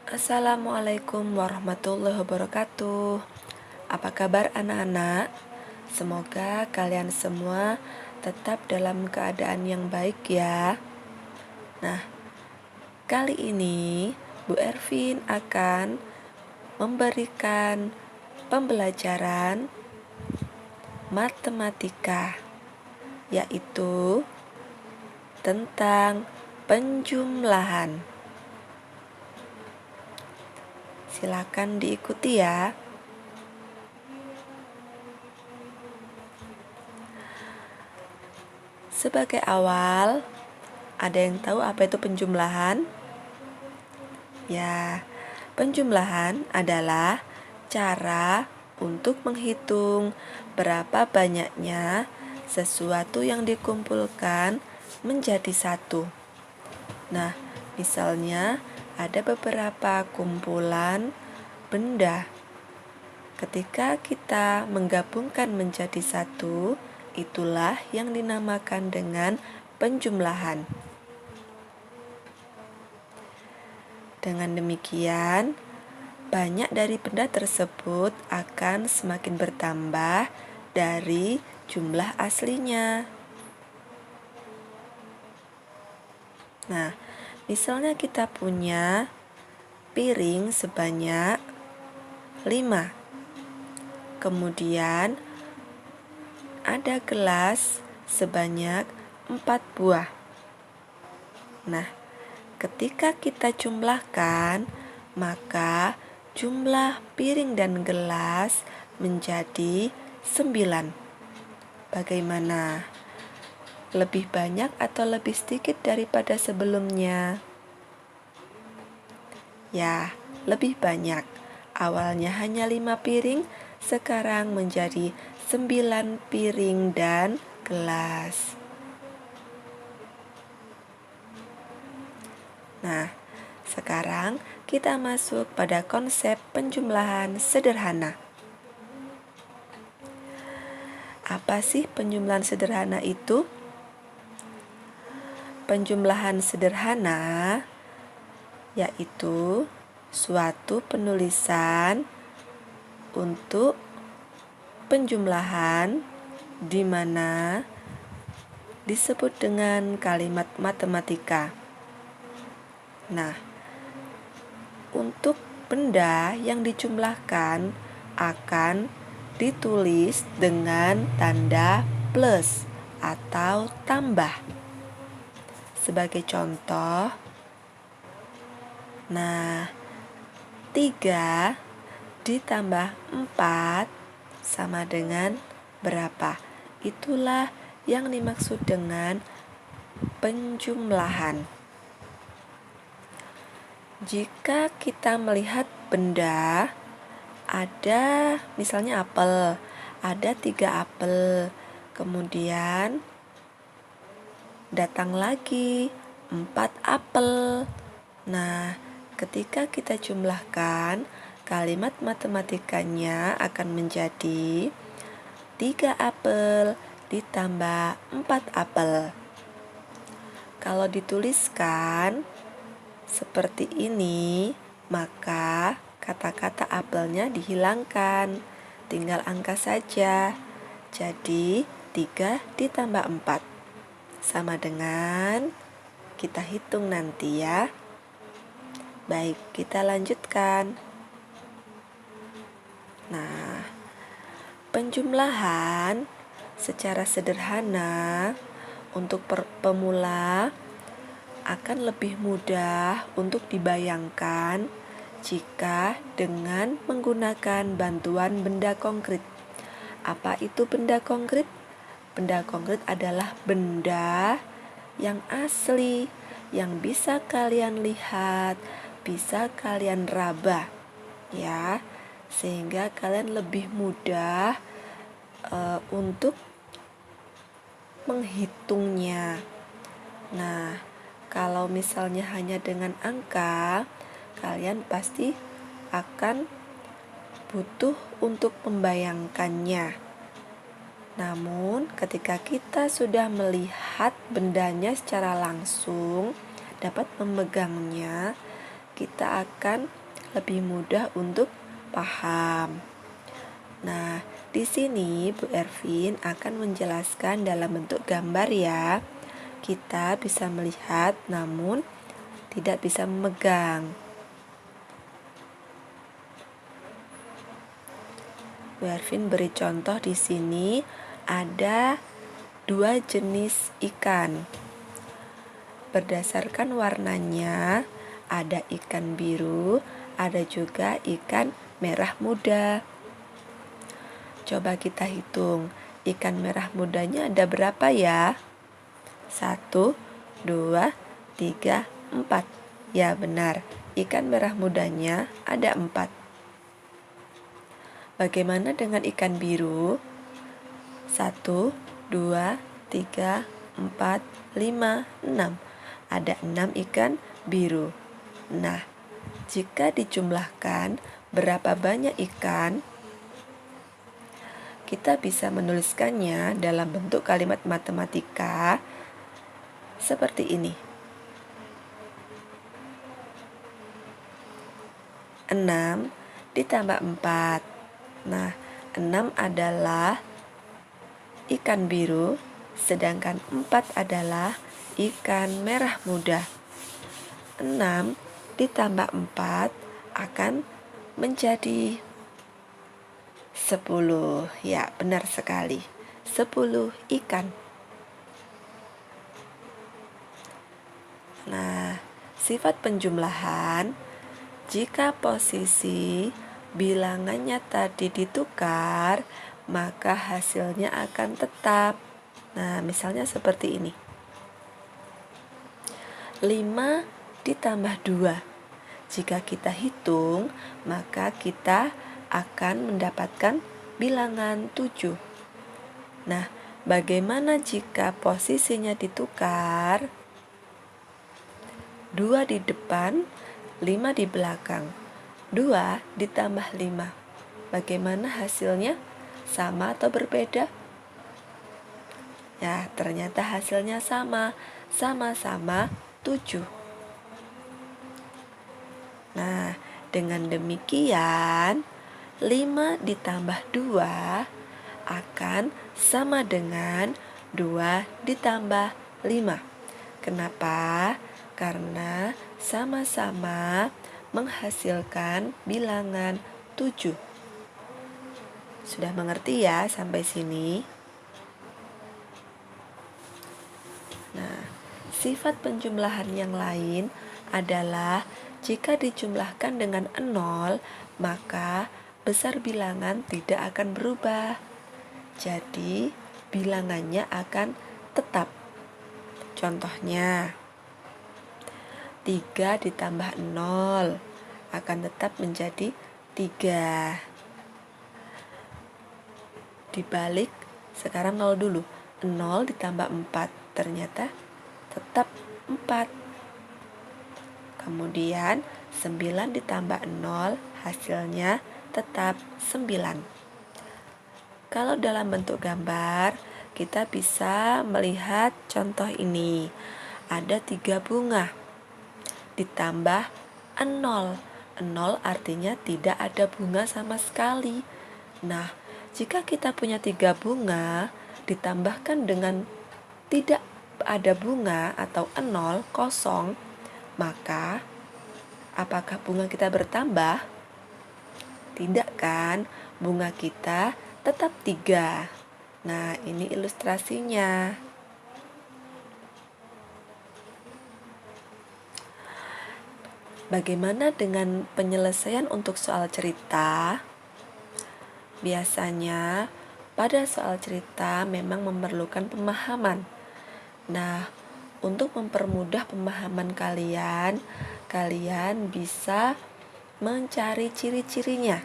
Assalamualaikum warahmatullahi wabarakatuh. Apa kabar anak-anak? Semoga kalian semua tetap dalam keadaan yang baik ya. Nah, kali ini Bu Ervin akan memberikan pembelajaran matematika, yaitu tentang penjumlahan. Silakan diikuti ya. Sebagai awal, ada yang tahu apa itu penjumlahan? Ya, penjumlahan adalah cara untuk menghitung berapa banyaknya sesuatu yang dikumpulkan menjadi satu. Nah, misalnya ada beberapa kumpulan benda. Ketika kita menggabungkan menjadi satu, itulah yang dinamakan dengan penjumlahan. Dengan demikian, banyak dari benda tersebut akan semakin bertambah dari jumlah aslinya. Nah, misalnya kita punya piring sebanyak 5. Kemudian ada gelas sebanyak 4 buah. Nah, ketika kita jumlahkan, maka jumlah piring dan gelas menjadi 9. Bagaimana? Lebih banyak atau lebih sedikit daripada sebelumnya? Ya, lebih banyak. Awalnya hanya 5 piring, sekarang menjadi 9 piring dan gelas. Nah, sekarang kita masuk pada konsep penjumlahan sederhana. Apa sih penjumlahan sederhana itu? Penjumlahan sederhana yaitu suatu penulisan untuk penjumlahan di mana disebut dengan kalimat matematika. Nah, untuk benda yang dijumlahkan akan ditulis dengan tanda plus atau tambah. Sebagai contoh, nah, 3 ditambah 4 sama dengan berapa? Itulah yang dimaksud dengan penjumlahan. Jika kita melihat benda, ada misalnya apel, ada 3 apel, kemudian datang lagi 4 apel. Nah, ketika kita jumlahkan, kalimat matematikanya akan menjadi 3 apel ditambah 4 apel. Kalau dituliskan seperti ini, maka kata-kata apelnya dihilangkan, tinggal angka saja. Jadi 3 ditambah 4 sama dengan, kita hitung nanti ya. Baik, kita lanjutkan. Nah, penjumlahan secara sederhana untuk pemula akan lebih mudah untuk dibayangkan jika dengan menggunakan bantuan benda konkret. Apa itu benda konkret? Benda konkret adalah benda yang asli, yang bisa kalian lihat, bisa kalian raba, ya, sehingga kalian lebih mudah untuk menghitungnya. Nah, kalau misalnya hanya dengan angka, kalian pasti akan butuh untuk membayangkannya. Namun, ketika kita sudah melihat bendanya secara langsung, dapat memegangnya, kita akan lebih mudah untuk paham. Nah, di sini Bu Ervin akan menjelaskan dalam bentuk gambar ya. Kita bisa melihat namun tidak bisa memegang. Bu Ervin beri contoh di sini ada 2 jenis ikan. Berdasarkan warnanya, ada ikan biru, ada juga ikan merah muda. Coba kita hitung, ikan merah mudanya ada berapa ya? 1, 2, 3, 4. Ya benar, ikan merah mudanya ada 4. Bagaimana dengan ikan biru? 1, 2, 3, 4, 5, 6. Ada 6 ikan biru. Nah, jika dijumlahkan berapa banyak ikan, kita bisa menuliskannya dalam bentuk kalimat matematika seperti ini. 6 ditambah 4. Nah, 6 adalah ikan biru, sedangkan 4 adalah ikan merah muda. 6 ditambah 4 akan menjadi 10. Ya, benar sekali. 10 ikan. Nah, sifat penjumlahan, jika posisi bilangannya tadi ditukar, maka hasilnya akan tetap. Nah, misalnya seperti ini. 5 ditambah 2. Jika kita hitung, maka kita akan mendapatkan bilangan 7. Nah, bagaimana jika posisinya ditukar? 2 di depan, 5 di belakang. 2 ditambah 5. Bagaimana hasilnya? Sama atau berbeda? Ya, ternyata hasilnya sama. Sama-sama 7. Nah, dengan demikian 5 ditambah 2 akan sama dengan 2 ditambah 5. Kenapa? Karena sama-sama menghasilkan bilangan 7. Sudah mengerti ya sampai sini? Nah, sifat penjumlahan yang lain adalah jika dijumlahkan dengan 0, maka besar bilangan tidak akan berubah. Jadi, bilangannya akan tetap. Contohnya, 3 ditambah 0 akan tetap menjadi 3. Dibalik, sekarang 0 dulu. 0 ditambah 4, ternyata tetap 4. Kemudian 9 ditambah 0, hasilnya tetap 9. Kalau dalam bentuk gambar, kita bisa melihat contoh ini. Ada 3 bunga ditambah 0. 0 artinya tidak ada bunga sama sekali. Nah, jika kita punya 3 bunga ditambahkan dengan tidak ada bunga atau 0, kosong, maka apakah bunga kita bertambah? Tidak kan? Bunga kita tetap 3. Nah, ini ilustrasinya. Bagaimana dengan penyelesaian untuk soal cerita? Biasanya pada soal cerita memang memerlukan pemahaman. Nah, untuk mempermudah pemahaman kalian bisa mencari ciri-cirinya.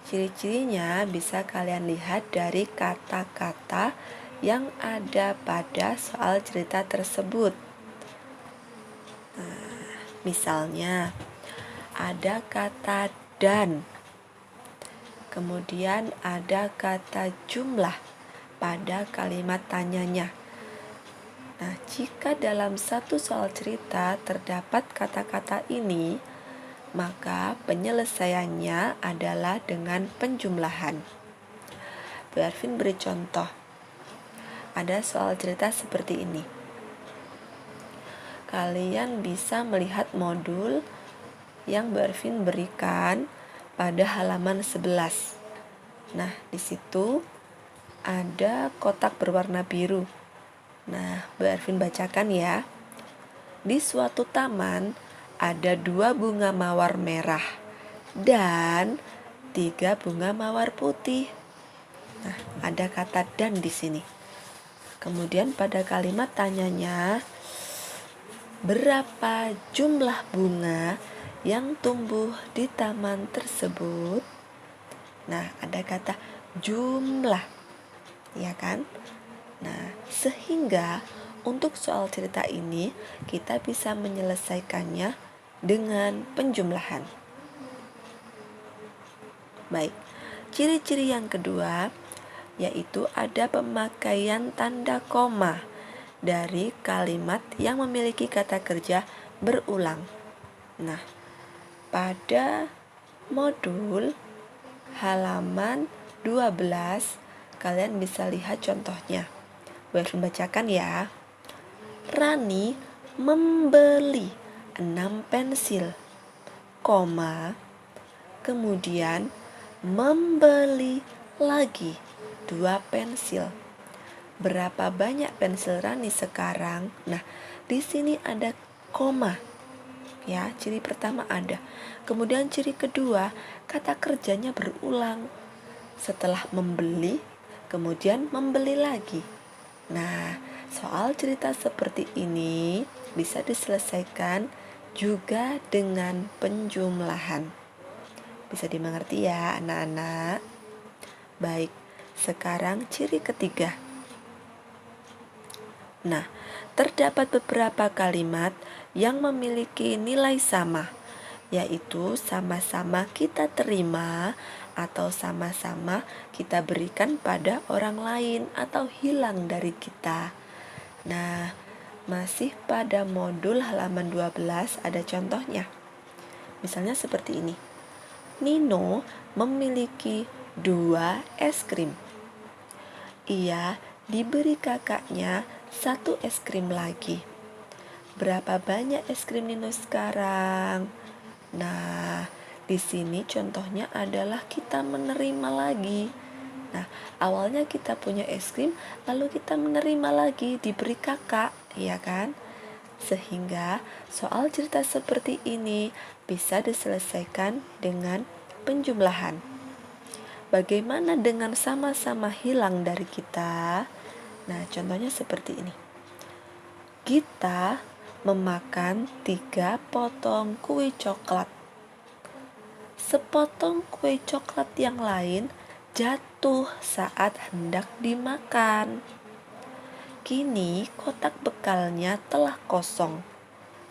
Ciri-cirinya bisa kalian lihat dari kata-kata yang ada pada soal cerita tersebut. Misalnya, ada kata dan, kemudian ada kata jumlah pada kalimat tanyanya. Nah, jika dalam satu soal cerita terdapat kata-kata ini, maka penyelesaiannya adalah dengan penjumlahan. Bu Ervin beri contoh. Ada soal cerita seperti ini. Kalian bisa melihat modul yang Bu Ervin berikan pada halaman 11. Nah, di situ ada kotak berwarna biru. Nah, Bu Ervin bacakan ya. Di suatu taman ada 2 bunga mawar merah dan 3 bunga mawar putih. Nah, ada kata dan di sini. Kemudian pada kalimat tanyanya, berapa jumlah bunga yang tumbuh di taman tersebut? Nah, ada kata jumlah, ya kan? Nah, sehingga untuk soal cerita ini kita bisa menyelesaikannya dengan penjumlahan. Baik, ciri-ciri yang kedua yaitu ada pemakaian tanda koma dari kalimat yang memiliki kata kerja berulang. Nah, pada modul halaman 12 kalian bisa lihat contohnya. Bu Ervin bacakan ya. Rani membeli 6 pensil, koma, kemudian membeli lagi 2 pensil. Berapa banyak pensil Rani sekarang? Nah, di sini ada koma. Ya, ciri pertama ada. Kemudian ciri kedua, kata kerjanya berulang. Setelah membeli, kemudian membeli lagi. Nah, soal cerita seperti ini bisa diselesaikan juga dengan penjumlahan. Bisa dimengerti ya, anak-anak? Baik, sekarang ciri ketiga. Nah, terdapat beberapa kalimat yang memiliki nilai sama, yaitu sama-sama kita terima atau sama-sama kita berikan pada orang lain atau hilang dari kita. Nah, masih pada modul halaman 12 ada contohnya. Misalnya seperti ini. Nino memiliki 2 es krim. Ia diberi kakaknya 1 es krim lagi. Berapa banyak es krim Nino sekarang? Nah, di sini contohnya adalah kita menerima lagi. Nah, awalnya kita punya es krim, lalu kita menerima lagi, diberi kakak, ya kan? Sehingga soal cerita seperti ini bisa diselesaikan dengan penjumlahan. Bagaimana dengan sama-sama hilang dari kita? Nah, contohnya seperti ini. Gita memakan 3 potong kue coklat. Sepotong kue coklat yang lain jatuh saat hendak dimakan. Kini kotak bekalnya telah kosong.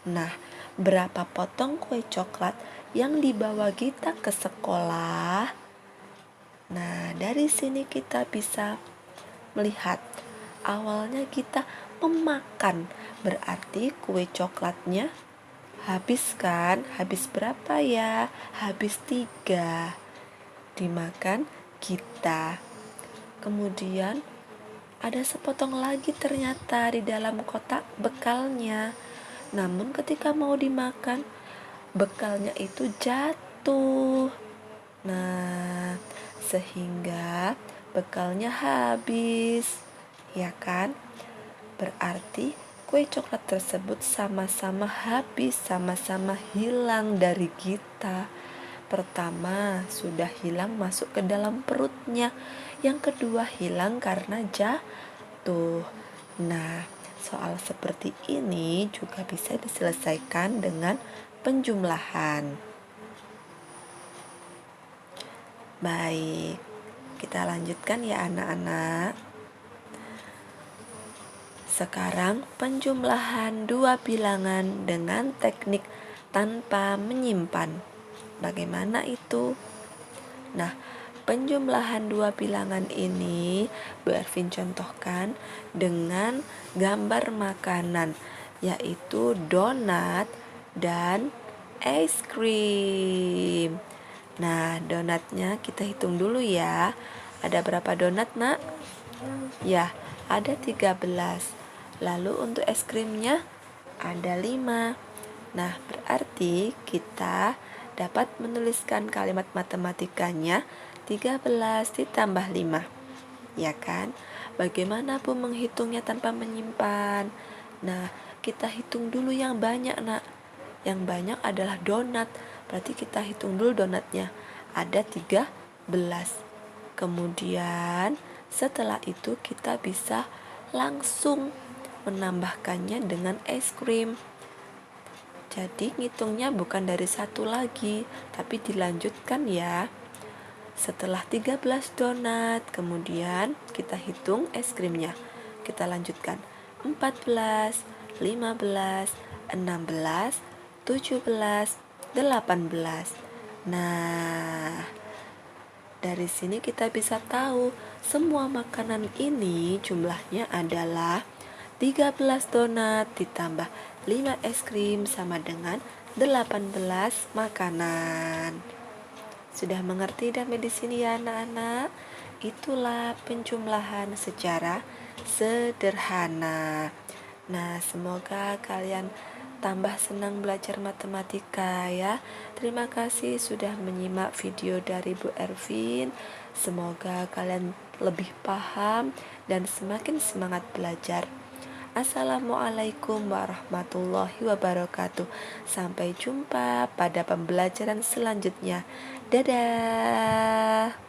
Nah, berapa potong kue coklat yang dibawa Gita ke sekolah? Nah, dari sini kita bisa melihat awalnya kita memakan, berarti kue coklatnya habis kan? Habis berapa ya? Habis 3. Dimakan Gita. Kemudian ada sepotong lagi ternyata di dalam kotak bekalnya. Namun ketika mau dimakan, bekalnya itu jatuh. Nah, sehingga bekalnya habis, ya kan? Berarti kue coklat tersebut sama-sama habis, sama-sama hilang dari Gita. Pertama, sudah hilang masuk ke dalam perutnya. Yang kedua, hilang karena jatuh. Nah, soal seperti ini juga bisa diselesaikan dengan penjumlahan. Baik, kita lanjutkan ya anak-anak. Sekarang penjumlahan 2 bilangan dengan teknik tanpa menyimpan. Bagaimana itu? Nah, penjumlahan 2 bilangan ini Bu Ervin contohkan dengan gambar makanan, yaitu donat dan es krim. Nah, donatnya kita hitung dulu ya. Ada berapa donat, Nak? Ya, ada 13. Lalu untuk es krimnya ada 5. Nah, berarti kita dapat menuliskan kalimat matematikanya 13 ditambah 5. Ya kan? Bagaimana Bu menghitungnya tanpa menyimpan? Nah, kita hitung dulu yang banyak, Nak. Yang banyak adalah donat. Berarti kita hitung dulu donatnya. Ada 13. Kemudian setelah itu kita bisa langsung menambahkannya dengan es krim. Jadi ngitungnya bukan dari satu lagi, tapi dilanjutkan ya. Setelah 13 donat, kemudian kita hitung es krimnya. Kita lanjutkan 14, 15, 16, 17, 18. Nah, dari sini kita bisa tahu semua makanan ini jumlahnya adalah 13 donat ditambah 5 es krim sama dengan 18 makanan. Sudah mengerti sampai di sini ya anak-anak? Itulah penjumlahan secara sederhana. Nah, semoga kalian tambah senang belajar matematika ya. Terima kasih sudah menyimak video dari Bu Ervin. Semoga kalian lebih paham dan semakin semangat belajar. Assalamualaikum warahmatullahi wabarakatuh. Sampai jumpa pada pembelajaran selanjutnya. Dadah.